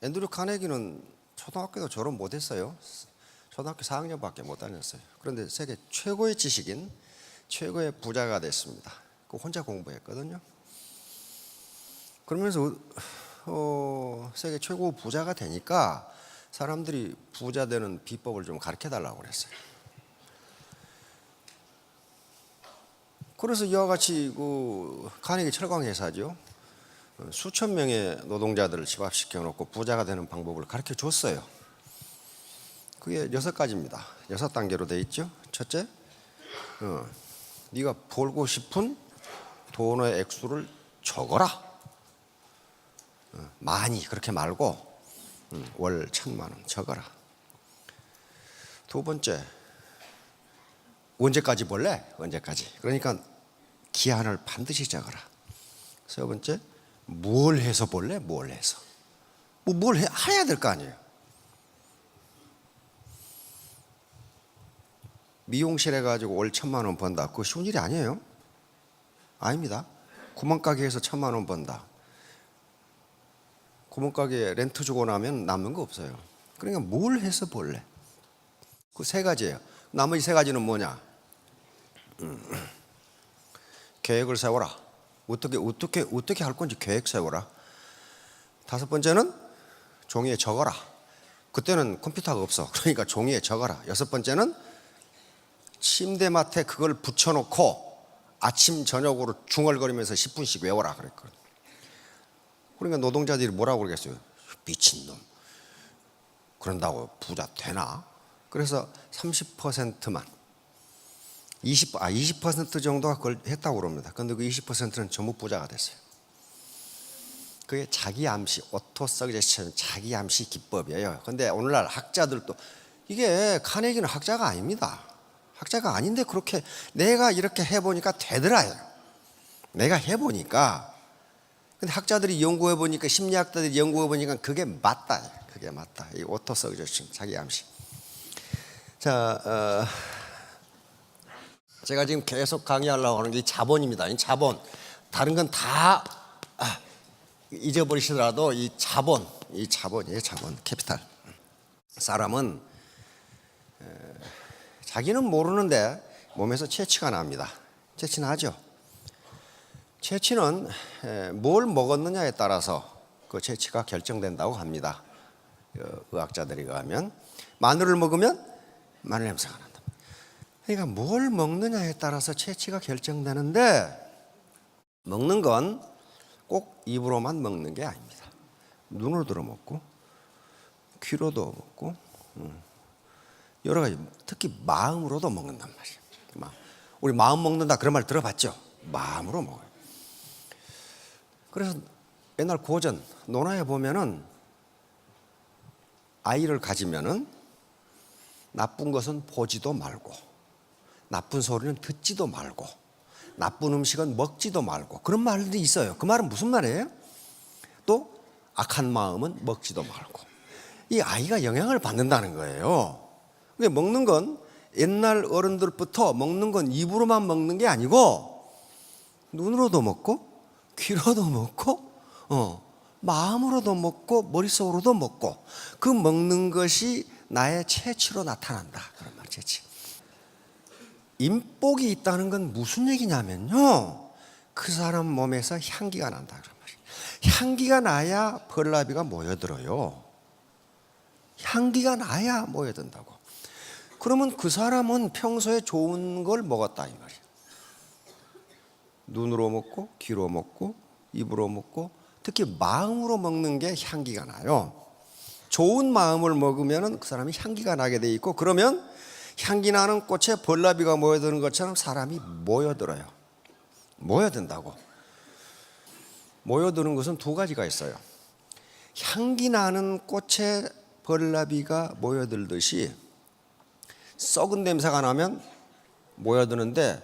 앤드류 카네기는 초등학교도 졸업 못했어요. 초등학교 4학년밖에 못 다녔어요. 그런데 세계 최고의 지식인, 최고의 부자가 됐습니다. 그 혼자 공부했거든요. 그러면서 세계 최고 부자가 되니까 사람들이 부자 되는 비법을 좀 가르쳐 달라고 그랬어요. 그래서 이와 같이 그 카네기 철강 회사죠. 수천 명의 노동자들을 집합시켜 놓고 부자가 되는 방법을 가르쳐 줬어요. 그게 6가지입니다. 6단계로 돼 있죠. 첫째, 네가 벌고 싶은 돈의 액수를 적어라. 많이 그렇게 말고 월 1,000만 원 적어라. 두 번째, 언제까지 벌래? 언제까지? 그러니까 기한을 반드시 적어라. 세 번째, 뭘 해서 벌래? 뭘 해서? 뭘 해야 될 거 아니에요. 미용실 해가지고 월 1,000만 원 번다. 그거 쉬운 일이 아니에요. 아닙니다. 구멍가게에서 1,000만 원 번다. 구멍가게 렌트 주고 나면 남는 거 없어요. 그러니까 뭘 해서 벌래? 그 3가지예요. 나머지 3가지는 뭐냐? 계획을 세워라. 어떻게 할 건지 계획 세워라. 5번째는 종이에 적어라. 그때는 컴퓨터가 없어. 그러니까 종이에 적어라. 6번째는 침대맡에 그걸 붙여놓고 아침 저녁으로 중얼거리면서 10분씩 외워라 그랬거든. 그러니까 노동자들이 뭐라고 그러겠어요? 미친놈. 그런다고 부자 되나? 그래서 30%만 20% 정도가 그걸 했다고 그럽니다. 그런데 그 20%는 전부 부자가 됐어요. 그게 자기 암시, 오토 서제션, 자기 암시 기법이에요. 그런데 오늘날 학자들도 이게 카네기는 학자가 아닙니다. 학자가 아닌데 그렇게 내가 이렇게 해보니까 되더라요. 내가 해보니까. 근데 학자들이 연구해보니까, 심리학자들이 연구해보니까 그게 맞다. 그게 맞다. 이 오토 서제션, 자기 암시. 자, 제가 지금 계속 강의하려고 하는 게 이 자본입니다. 이 자본. 다른 건 다 잊어버리시더라도 이 자본이에요. 자본, 캐피탈. 사람은 자기는 모르는데 몸에서 채취가 납니다. 채취나죠. 채취는 뭘 먹었느냐에 따라서 그 채취가 결정된다고 합니다. 의학자들이 의하면 마늘을 먹으면 마늘 냄새가 난다. 그러니까 뭘 먹느냐에 따라서 채취가 결정되는데 먹는 건 꼭 입으로만 먹는 게 아닙니다. 눈으로도 먹고 귀로도 먹고 여러 가지, 특히 마음으로도 먹는단 말이에요. 우리 마음 먹는다 그런 말 들어봤죠? 마음으로 먹어요. 그래서 옛날 고전 논어에 보면은 아이를 가지면은 나쁜 것은 보지도 말고, 나쁜 소리는 듣지도 말고, 나쁜 음식은 먹지도 말고, 그런 말들이 있어요. 그 말은 무슨 말이에요? 또 악한 마음은 먹지도 말고. 이 아이가 영향을 받는다는 거예요. 먹는 건 옛날 어른들부터 먹는 건 입으로만 먹는 게 아니고 눈으로도 먹고 귀로도 먹고 마음으로도 먹고 머릿속으로도 먹고, 그 먹는 것이 나의 채취로 나타난다. 그런 말, 채취. 인복이 있다는 건 무슨 얘기냐면요, 그 사람 몸에서 향기가 난다 그런 말이에요. 향기가 나야 벌나비가 모여들어요. 향기가 나야 모여든다고. 그러면 그 사람은 평소에 좋은 걸 먹었다 이 말이에요. 눈으로 먹고 귀로 먹고 입으로 먹고 특히 마음으로 먹는 게 향기가 나요. 좋은 마음을 먹으면 그 사람이 향기가 나게 돼 있고, 그러면 향기 나는 꽃에 벌나비가 모여드는 것처럼 사람이 모여들어요. 모여든다고. 모여드는 것은 2가지가 있어요. 향기 나는 꽃에 벌나비가 모여들듯이 썩은 냄새가 나면 모여드는데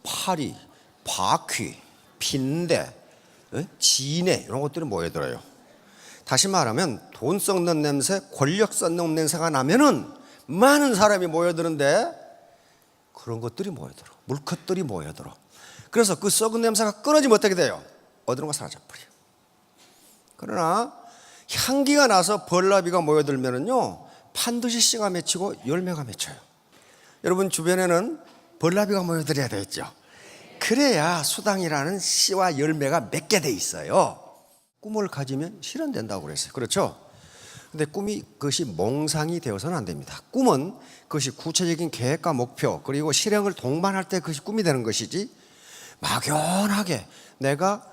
파리, 바퀴, 빈대, 진해 이런 것들이 모여들어요. 다시 말하면 돈 썩는 냄새, 권력 썩는 냄새가 나면은 많은 사람이 모여드는데 그런 것들이 모여들어. 물것들이 모여들어. 그래서 그 썩은 냄새가 끊어지면 어떻게 돼요? 어디론가 사라져버려요. 그러나 향기가 나서 벌나비가 모여들면은요, 반드시 씨가 맺히고 열매가 맺혀요. 여러분 주변에는 벌나비가 모여들어야 되겠죠. 그래야 수당이라는 씨와 열매가 맺게 돼 있어요. 꿈을 가지면 실현된다고 그랬어요. 그렇죠? 근데 꿈이 그것이 몽상이 되어서는 안 됩니다. 꿈은 그것이 구체적인 계획과 목표 그리고 실행을 동반할 때 그것이 꿈이 되는 것이지, 막연하게 내가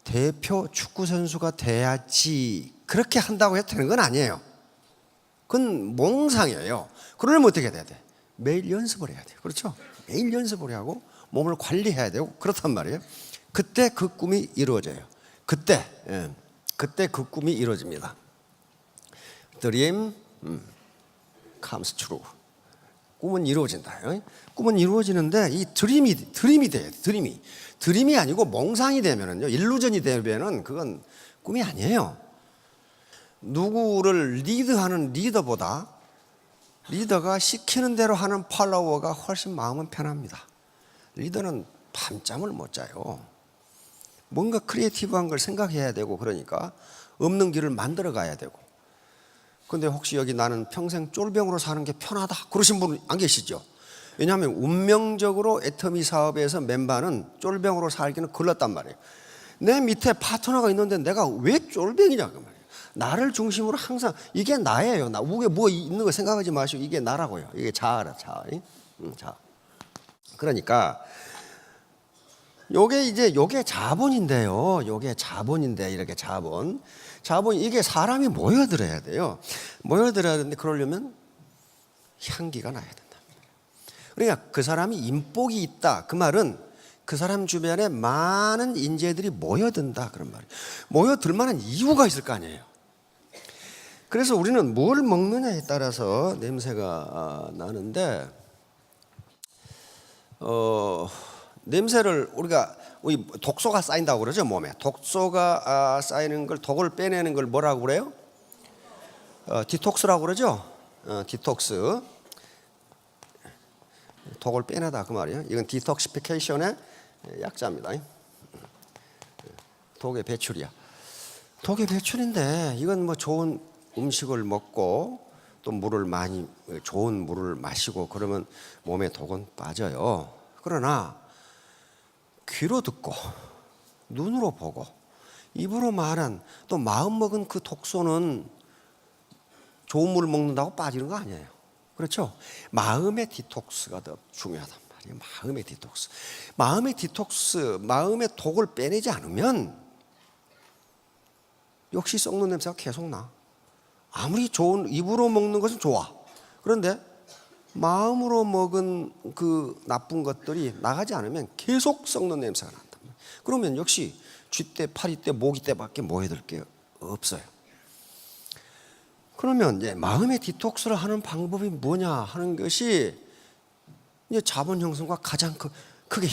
대표 축구 선수가 돼야지 그렇게 한다고 해도 되는 건 아니에요. 그건 몽상이에요. 그러려면 어떻게 해야 돼? 매일 연습을 해야 돼요. 그렇죠? 매일 연습을 해야 하고 몸을 관리해야 되고 그렇단 말이에요. 그때 그 꿈이 이루어져요. 그때 그 꿈이 이루어집니다. Dream comes true. 꿈은 이루어진다. 꿈은 이루어지는데 이 드림이 돼요. 드림이 아니고 몽상이 되면은요, 일루전이 되면은 그건 꿈이 아니에요. 누구를 리드하는 리더보다 리더가 시키는 대로 하는 팔로워가 훨씬 마음은 편합니다. 리더는 밤잠을 못 자요. 뭔가 크리에이티브한 걸 생각해야 되고, 그러니까 없는 길을 만들어 가야 되고. 근데 혹시 여기 나는 평생 쫄병으로 사는 게 편하다 그러신 분 안 계시죠? 왜냐하면 운명적으로 애터미 사업에서 멤버는 쫄병으로 살기는 걸렸단 말이에요. 내 밑에 파트너가 있는데 내가 왜 쫄병이냐 그 말이에요. 나를 중심으로 항상 이게 나예요. 나 위에 뭐 있는 거 생각하지 마시고 이게 나라고요. 이게 자아라, 자아. 자. 그러니까 요게 자본인데요. 요게 자본인데, 이렇게 자본 이게 사람이 모여들어야 돼요. 모여들어야 되는데 그러려면 향기가 나야 된다. 그러니까 그 사람이 인복이 있다. 그 말은 그 사람 주변에 많은 인재들이 모여든다 그런 말이에요. 모여들 만한 이유가 있을 거 아니에요. 그래서 우리는 뭘 먹느냐에 따라서 냄새가 나는데, 냄새를 우리 독소가 쌓인다고 그러죠. 몸에 독소가 쌓이는 걸, 독을 빼내는 걸 뭐라고 그래요? 디톡스라고 그러죠. 디톡스, 독을 빼내다 그 말이에요. 이건 디톡시피케이션의 약자입니다. 독의 배출이야. 독의 배출인데, 이건 뭐 좋은 음식을 먹고 또 좋은 물을 마시고 그러면 몸에 독은 빠져요. 그러나 귀로 듣고 눈으로 보고 입으로 말한, 또 마음 먹은 그 독소는 좋은 물을 먹는다고 빠지는 거 아니에요. 그렇죠? 마음의 디톡스가 더 중요하단 말이에요. 마음의 디톡스, 마음의 독을 빼내지 않으면 역시 썩는 냄새가 계속 나. 아무리 좋은, 입으로 먹는 것은 좋아. 그런데 마음으로 먹은 그 나쁜 것들이 나가지 않으면 계속 썩는 냄새가 난단 말이에요. 그러면 역시 쥐떼, 파리떼, 모기떼밖에 모여들 게 없어요. 그러면 이제 마음의 디톡스를 하는 방법이 뭐냐 하는 것이 이제 자본 형성과 가장 크게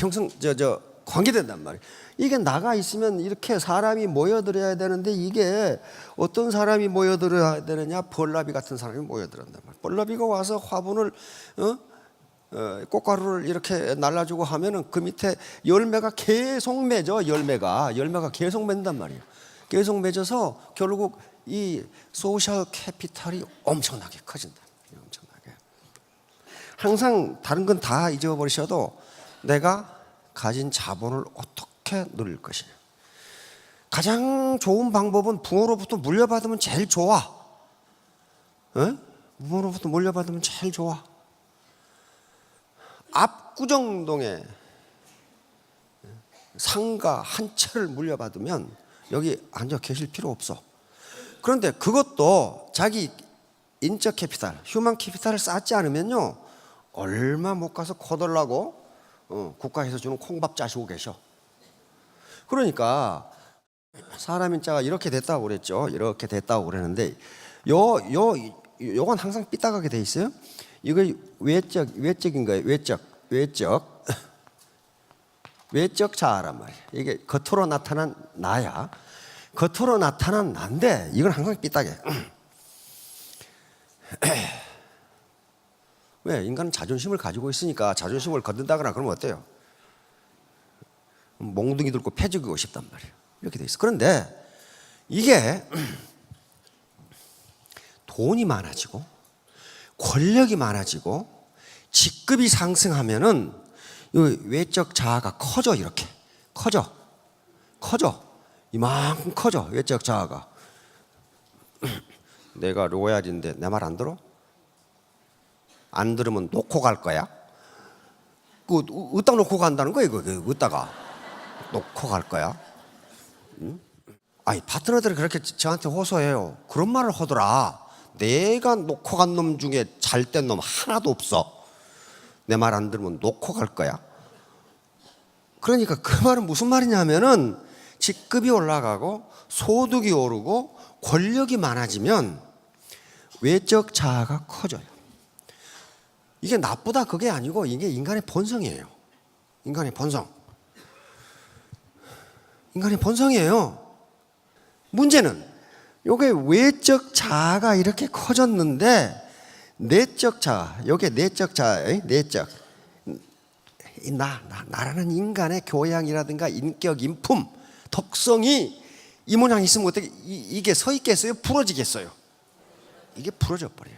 관계된단 말이에요. 이게 나가 있으면 이렇게 사람이 모여들어야 되는데, 이게 어떤 사람이 모여들어야 되느냐? 벌나비 같은 사람이 모여들었단 말이에요. 벌나비가 와서 화분을 꽃가루를 이렇게 날라주고 하면은 그 밑에 열매가 계속 맺어. 열매가 계속 맺는단 말이에요. 계속 맺어서 결국 이 소셜 캐피탈이 엄청나게 커진다. 엄청나게. 항상 다른 건 다 잊어버리셔도 내가 가진 자본을 어떻게 누릴 것이냐. 가장 좋은 방법은 부모로부터 물려받으면 제일 좋아. 부모로부터 물려받으면 제일 좋아. 압구정동에 상가 한 채를 물려받으면 여기 앉아 계실 필요 없어. 그런데 그것도 자기 인적 캐피탈, 휴먼 캐피탈을 쌓지 않으면요, 얼마 못 가서 거덜나고 국가에서 주는 콩밥 짜시고 계셔. 그러니까 사람 인자가 이렇게 됐다고 그랬죠. 이렇게 됐다고 그랬는데 요건 항상 삐딱하게 돼 있어요. 이거 외적인 거예요. 외적 자아란 말이에요. 이게 겉으로 나타난 나야. 겉으로 나타난 난데 이건 항상 삐딱해. 왜? 인간은 자존심을 가지고 있으니까 자존심을 건든다거나 그러면 어때요? 몽둥이 들고 패죽이고 싶단 말이에요. 이렇게 돼 있어. 그런데 이게 돈이 많아지고 권력이 많아지고 직급이 상승하면은 이 외적 자아가 커져. 이렇게 커져 이만큼 커져. 외적 자아가. 내가 로얄인데 내 말 안 들어? 안 들으면 놓고 갈 거야? 으딱 놓고 간다는 거야. 이거 으다가 놓고 갈 거야? 응? 아니 파트너들이 그렇게 저한테 호소해요. 그런 말을 하더라. 내가 놓고 간 놈 중에 잘된 놈 하나도 없어. 내 말 안 들으면 놓고 갈 거야. 그러니까 그 말은 무슨 말이냐면은 직급이 올라가고 소득이 오르고 권력이 많아지면 외적 자아가 커져요. 이게 나쁘다 그게 아니고 이게 인간의 본성이에요. 인간의 본성이에요. 문제는 요게 외적 자아가 이렇게 커졌는데 내적 자아, 요게 내적 자아예요. 내적. 나라는 인간의 교양이라든가 인격, 인품, 덕성이 이 모양이 있으면 어떻게 이게 서 있겠어요? 부러지겠어요? 이게 부러져 버려요.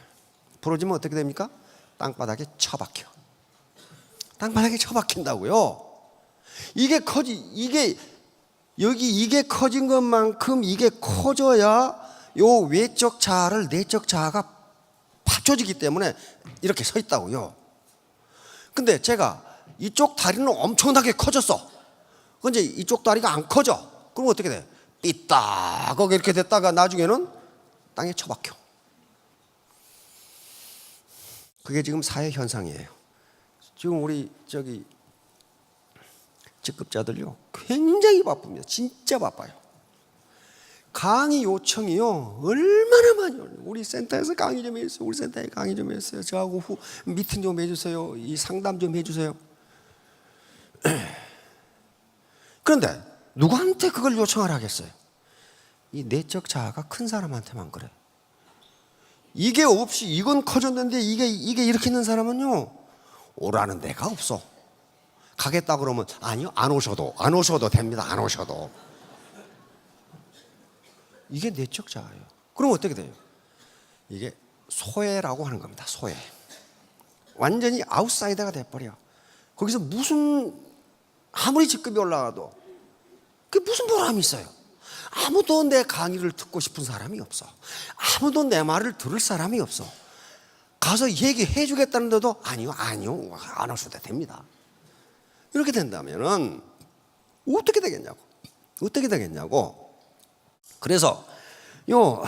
부러지면 어떻게 됩니까? 땅바닥에 처박혀. 땅바닥에 처박힌다고요. 이게 커진 것만큼 이게 커져야 요 외적 자아를 내적 자아가 받쳐지기 때문에 이렇게 서 있다고요. 근데 제가 이쪽 다리는 엄청나게 커졌어. 근데 이쪽 다리가 안 커져. 그럼 어떻게 돼? 삐딱하게 이렇게 됐다가 나중에는 땅에 처박혀. 그게 지금 사회 현상이에요. 지금 우리 직급자들요 굉장히 바쁩니다. 진짜 바빠요. 강의 요청이요 얼마나 많이 올려요. 우리 센터에서 강의 좀 해주세요. 우리 센터에 강의 좀 해주세요. 저하고 미팅 좀 해주세요. 이 상담 좀 해주세요. 그런데 누구한테 그걸 요청을 하겠어요? 이 내적 자아가 큰 사람한테만 그래. 이게 없이 이건 커졌는데 이게 이렇게 있는 사람은요 오라는 데가 없어. 가겠다 그러면 아니요 안 오셔도 됩니다. 안 오셔도. 이게 내적 자아예요. 그럼 어떻게 돼요? 이게 소외라고 하는 겁니다. 소외. 완전히 아웃사이더가 돼버려. 거기서 아무리 직급이 올라가도 그게 무슨 보람이 있어요? 아무도 내 강의를 듣고 싶은 사람이 없어. 아무도 내 말을 들을 사람이 없어. 가서 얘기해 주겠다는데도 아니요 안 오셔도 됩니다. 이렇게 된다면은 어떻게 되겠냐고. 그래서 요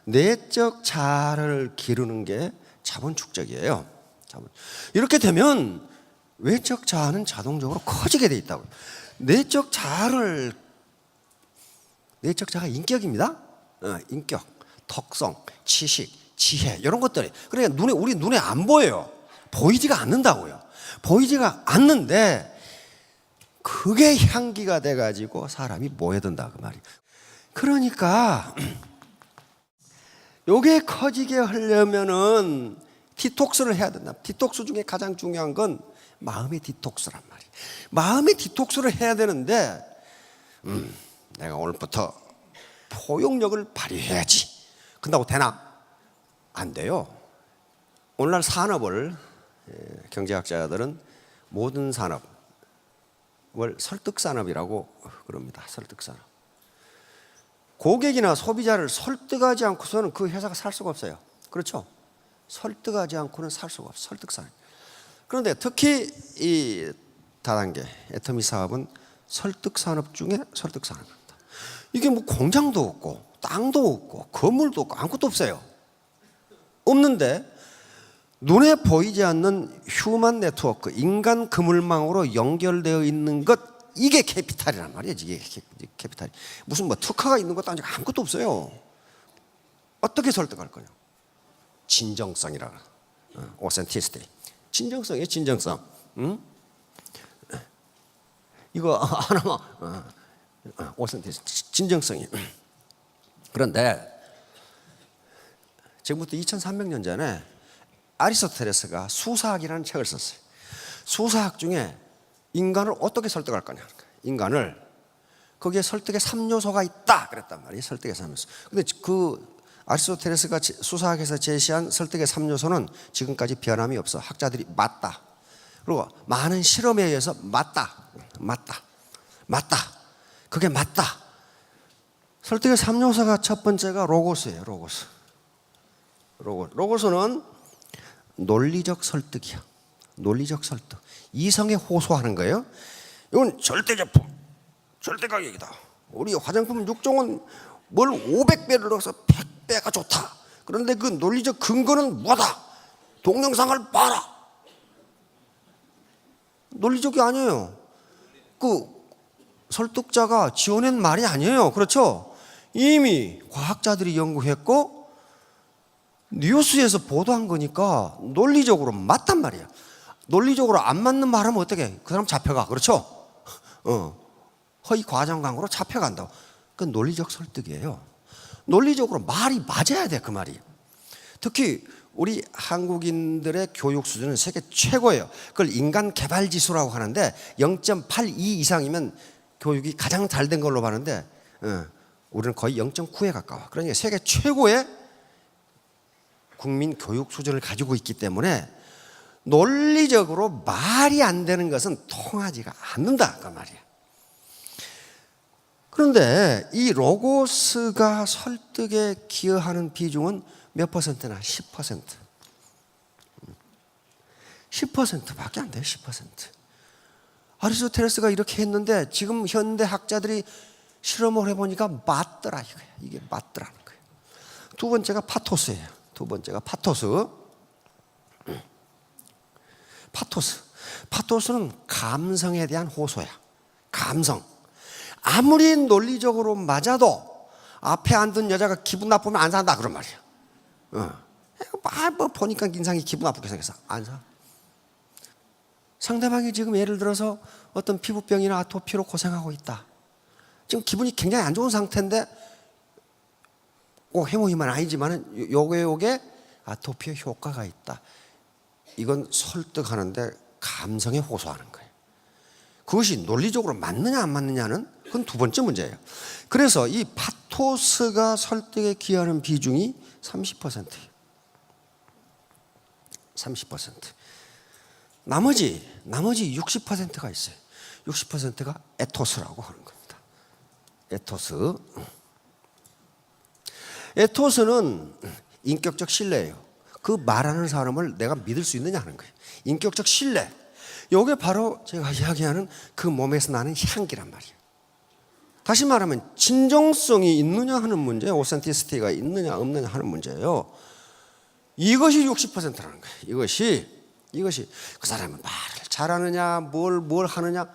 내적 자아를 기르는 게 자본 축적이에요. 이렇게 되면 외적 자아는 자동적으로 커지게 돼 있다고요. 내적 자아가 인격입니다. 인격, 덕성, 지식, 지혜 이런 것들이. 그러니까 우리 눈에 안 보여요. 보이지가 않는다고요. 보이지가 않는데 그게 향기가 돼가지고 사람이 모여든다 그 말이에요. 그러니까 요게 커지게 하려면은 디톡스를 해야 된다. 디톡스 중에 가장 중요한 건 마음의 디톡스란 말이에요. 마음의 디톡스를 해야 되는데 내가 오늘부터 포용력을 발휘해야지. 그런다고 되나? 안 돼요. 오늘날 산업을 경제학자들은 모든 산업을 설득산업이라고 그럽니다. 설득산업. 고객이나 소비자를 설득하지 않고서는 그 회사가 살 수가 없어요. 그렇죠? 설득하지 않고는 살 수가 없어요. 설득산업. 그런데 특히 이 다단계 애터미 사업은 설득산업 중에 설득산업입니다. 이게 뭐 공장도 없고 땅도 없고 건물도 없고 아무것도 없어요. 없는데 눈에 보이지 않는 휴먼 네트워크, 인간 그물망으로 연결되어 있는 것, 이게 캐피탈이란 말이에요. 이게 캐피탈이. 무슨 뭐 특화가 있는 것도 아니고 아무것도 없어요. 어떻게 설득할 거냐? 진정성이라. 오센티시티. 진정성이에요. 진정성. 응? 이거 하나만 오센티시티. 진정성이. 그런데 지금부터 2300년 전에 아리스토텔레스가 수사학이라는 책을 썼어요. 수사학 중에 인간을 어떻게 설득할 거냐. 인간을 거기에 설득의 3요소가 있다 그랬단 말이에요. 설득의 3요소. 근데 그 아리스토텔레스가 수사학에서 제시한 설득의 3요소는 지금까지 변함이 없어. 학자들이 맞다. 그리고 많은 실험에 의해서 맞다. 그게 맞다. 설득의 3요소가 첫 번째가 로고스예요. 로고스는 논리적 설득이야. 논리적 설득. 이성에 호소하는 거예요. 이건 절대 제품, 절대 가격이다. 우리 화장품 6종은 뭘 500배를 넣어서 100배가 좋다. 그런데 그 논리적 근거는 뭐다? 동영상을 봐라. 논리적이 아니에요. 그 설득자가 지어낸 말이 아니에요. 그렇죠? 이미 과학자들이 연구했고 뉴스에서 보도한 거니까 논리적으로 맞단 말이야. 논리적으로 안 맞는 말 하면 어떻게? 그 사람 잡혀가. 그렇죠? 허위 과장 광고로 잡혀간다고. 그 논리적 설득이에요. 논리적으로 말이 맞아야 돼. 그 말이. 특히 우리 한국인들의 교육 수준은 세계 최고예요. 그걸 인간 개발 지수라고 하는데 0.82 이상이면 교육이 가장 잘 된 걸로 봤는데 우리는 거의 0.9에 가까워. 그러니까 세계 최고의 국민 교육 수준을 가지고 있기 때문에 논리적으로 말이 안 되는 것은 통하지가 않는다 그 말이에요. 그런데 이 로고스가 설득에 기여하는 비중은 몇 퍼센트나? 10%. 10%밖에 안 돼요. 10%. 아리스토텔레스가 이렇게 했는데 지금 현대 학자들이 실험을 해보니까 맞더라 이거야. 이게 맞더라는 거예요. 두 번째가 파토스예요. 두 번째가 파토스. 파토스는 감성에 대한 호소야. 감성. 아무리 논리적으로 맞아도 앞에 앉은 여자가 기분 나쁘면 안 산다 그런 말이야. 뭐 보니까 인상이 기분 나쁘게 생겼어. 안 사. 상대방이 지금 예를 들어서 어떤 피부병이나 아토피로 고생하고 있다. 지금 기분이 굉장히 안 좋은 상태인데 꼭 해모임은 아니지만 요게 아토피에 효과가 있다. 이건 설득하는데 감성에 호소하는 거예요. 그것이 논리적으로 맞느냐 안 맞느냐는 그건 두 번째 문제예요. 그래서 이 파토스가 설득에 기여하는 비중이 30%예요. 30%. 나머지 60%가 있어요. 60%가 에토스라고 하는 겁니다. 에토스는 인격적 신뢰예요. 그 말하는 사람을 내가 믿을 수 있느냐 하는 거예요. 인격적 신뢰. 이게 바로 제가 이야기하는 그 몸에서 나는 향기란 말이에요. 다시 말하면 진정성이 있느냐 하는 문제예요. 오센티시티가 있느냐 없느냐 하는 문제예요. 이것이 60%라는 거예요. 이것이 그 사람은 말을 잘하느냐 뭘 하느냐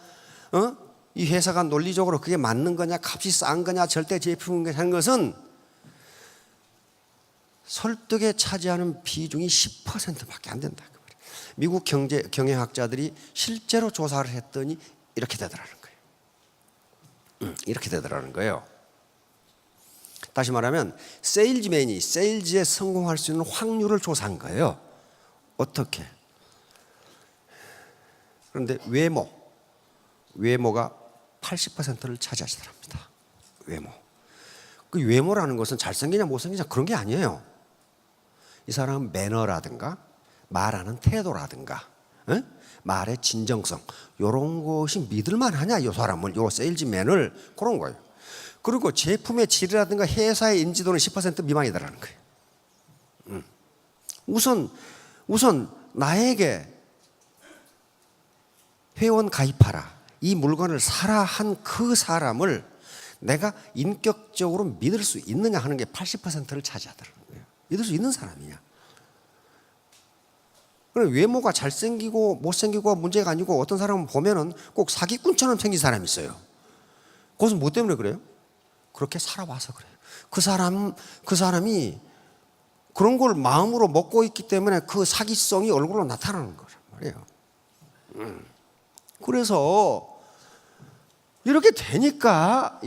이 회사가 논리적으로 그게 맞는 거냐 값이 싼 거냐 절대 제품인 하는 것은 설득에 차지하는 비중이 10%밖에 안 된다. 미국 경영학자들이 실제로 조사를 했더니 이렇게 되더라는 거예요. 이렇게 되더라는 거예요. 다시 말하면 세일즈맨이 세일즈에 성공할 수 있는 확률을 조사한 거예요. 어떻게? 그런데 외모가 80%를 차지하시더랍니다. 외모. 그 외모라는 것은 잘생기냐 못생기냐 그런 게 아니에요. 이 사람은 매너라든가 말하는 태도라든가 말의 진정성 이런 것이 믿을만 하냐 이 사람을, 이 세일즈맨을 그런 거예요. 그리고 제품의 질이라든가 회사의 인지도는 10% 미만이다라는 거예요. 우선 나에게 회원 가입하라 이 물건을 사라 한 그 사람을 내가 인격적으로 믿을 수 있느냐 하는 게 80%를 차지하더라는 거예요. 믿을 수 있는 사람이냐. 외모가 잘생기고 못생기고 문제가 아니고 어떤 사람은 보면은 꼭 사기꾼처럼 생긴 사람이 있어요. 그것은 뭐 때문에 그래요? 그렇게 살아와서 그래요. 그 사람이 그런 걸 마음으로 먹고 있기 때문에 그 사기성이 얼굴로 나타나는 거란 말이에요. 그래서 이렇게 되니까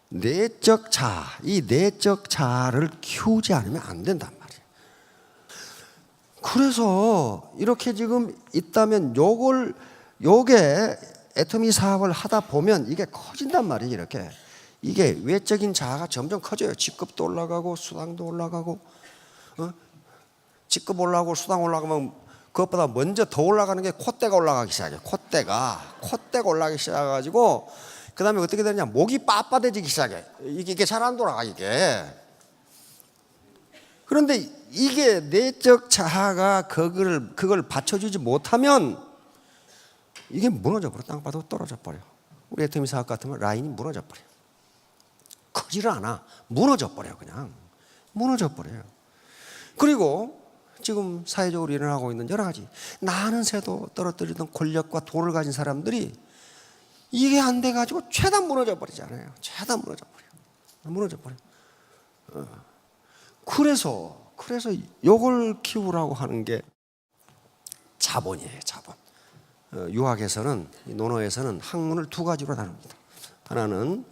내적 자아, 이 내적 자아를 키우지 않으면 안 된단 말이에요. 그래서 이렇게 지금 있다면 요게 애터미 사업을 하다 보면 이게 커진단 말이에요. 이렇게 이게 외적인 자아가 점점 커져요. 직급도 올라가고 수당도 올라가고, 직급 올라가고 수당 올라가면 그것보다 먼저 더 올라가는 게 콧대가 올라가기 시작해요. 콧대가 올라가기 시작해가지고 그 다음에 어떻게 되느냐, 목이 빳빳해지기 시작해. 이게 잘 안 돌아가 이게. 그런데 이게 내적 자아가 그걸 받쳐주지 못하면 이게 무너져 버려. 땅바닥으로 떨어져 버려. 우리 애터미 사업 같으면 라인이 무너져 버려. 커지를 않아. 무너져 버려. 그냥 무너져 버려요. 그리고 지금 사회적으로 일어나고 있는 여러 가지 나는 새도 떨어뜨리던 권력과 돈을 가진 사람들이 이게 안 돼가지고 최단 무너져 버리잖아요. 최단 무너져 버려. 무너져 버려. 그래서 요걸 키우라고 하는 게 자본이에요. 자본. 유학에서는, 논어에서는 학문을 두 가지로 나눕니다. 하나는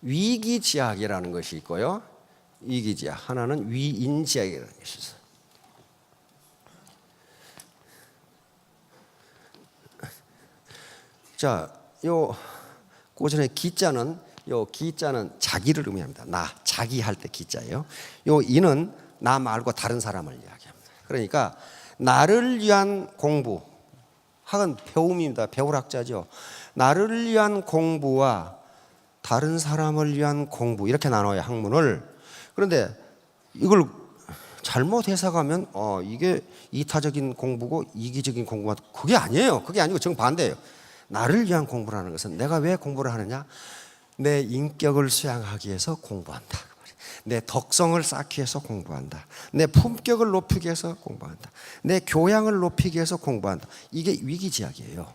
위기지학이라는 것이 있고요, 위기지학. 하나는 위인지학이라는 것이 있어요. 자, 요 고전의 기자는, 요 기자는 자기를 의미합니다. 나, 자기 할 때 기자예요. 요 인은 나 말고 다른 사람을 이야기합니다. 그러니까 나를 위한 공부, 학은 배움입니다. 배울 학자죠. 나를 위한 공부와 다른 사람을 위한 공부, 이렇게 나눠요, 학문을. 그런데 이걸 잘못 해석하면 이게 이타적인 공부고 이기적인 공부가, 그게 아니에요. 그게 아니고 정반대예요. 나를 위한 공부라는 것은 내가 왜 공부를 하느냐, 내 인격을 수양하기 위해서 공부한다. 내 덕성을 쌓기 위해서 공부한다. 내 품격을 높이기 위해서 공부한다. 내 교양을 높이기 위해서 공부한다. 이게 위기지학이에요.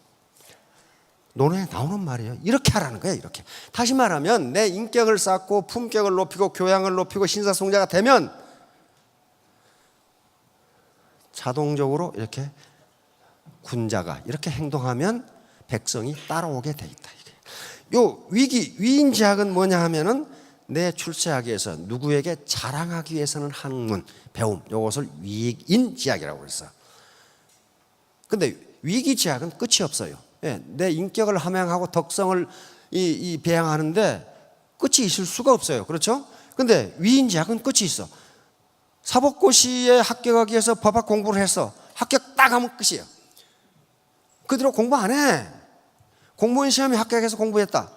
논어에 나오는 말이에요. 이렇게 하라는 거예요. 이렇게. 다시 말하면 내 인격을 쌓고 품격을 높이고 교양을 높이고 신사송자가 되면 자동적으로 이렇게 군자가 이렇게 행동하면 백성이 따라오게 돼 있다. 요 위인지학은 뭐냐 하면은 내 출세하기 위해서, 누구에게 자랑하기 위해서는 학문, 배움, 이것을 위인지학이라고 했어요. 근데 위기지학은 끝이 없어요. 예, 내 인격을 함양하고 덕성을 배양하는데 끝이 있을 수가 없어요. 그렇죠? 근데 위인지학은 끝이 있어. 사법고시에 합격하기 위해서 법학 공부를 해서 합격 딱 하면 끝이에요. 그 뒤로 공부 안 해. 공무원 시험에 합격해서 공부했다.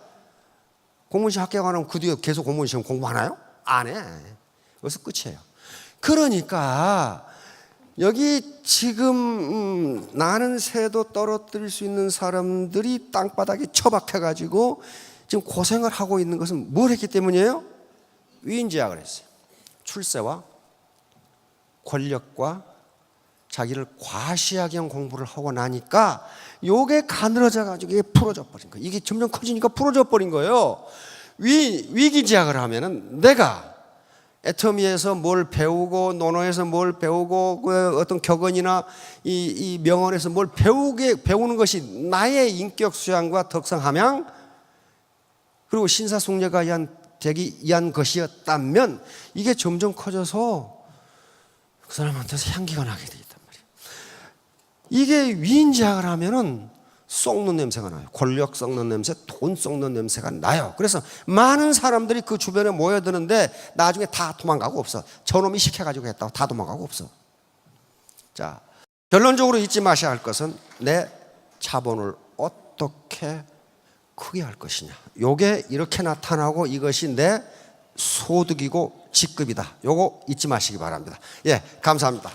공무원 시험 합격 안 하면 그 뒤에 계속 공무원 시험 공부하나요? 안 해. 그래서 끝이에요. 그러니까 여기 지금 나는 새도 떨어뜨릴 수 있는 사람들이 땅바닥에 처박혀가지고 지금 고생을 하고 있는 것은 뭘 했기 때문이에요? 위인지학을 했어요. 출세와 권력과 자기를 과시하기 위한 공부를 하고 나니까 요게 가늘어져 가지고 이게 풀어져 버린 거예요. 이게 점점 커지니까 풀어져 버린 거예요. 위기지학을 하면은 내가 애터미에서 뭘 배우고 논어에서 뭘 배우고 그 어떤 격언이나 이 명언에서 뭘 배우는 것이 나의 인격 수양과 덕성 함양 그리고 신사숙녀가 되기 위한 것이었다면 이게 점점 커져서 그 사람한테서 향기가 나게 돼 있단 말이에요. 이게 위인지학을 하면은 썩는 냄새가 나요. 권력 썩는 냄새, 돈 썩는 냄새가 나요. 그래서 많은 사람들이 그 주변에 모여드는데 나중에 다 도망가고 없어. 저놈이 시켜가지고 했다고 다 도망가고 없어. 자, 결론적으로 잊지 마셔야 할 것은 내 자본을 어떻게 크게 할 것이냐. 요게 이렇게 나타나고 이것이 내 소득이고 직급이다. 요거 잊지 마시기 바랍니다. 예, 감사합니다.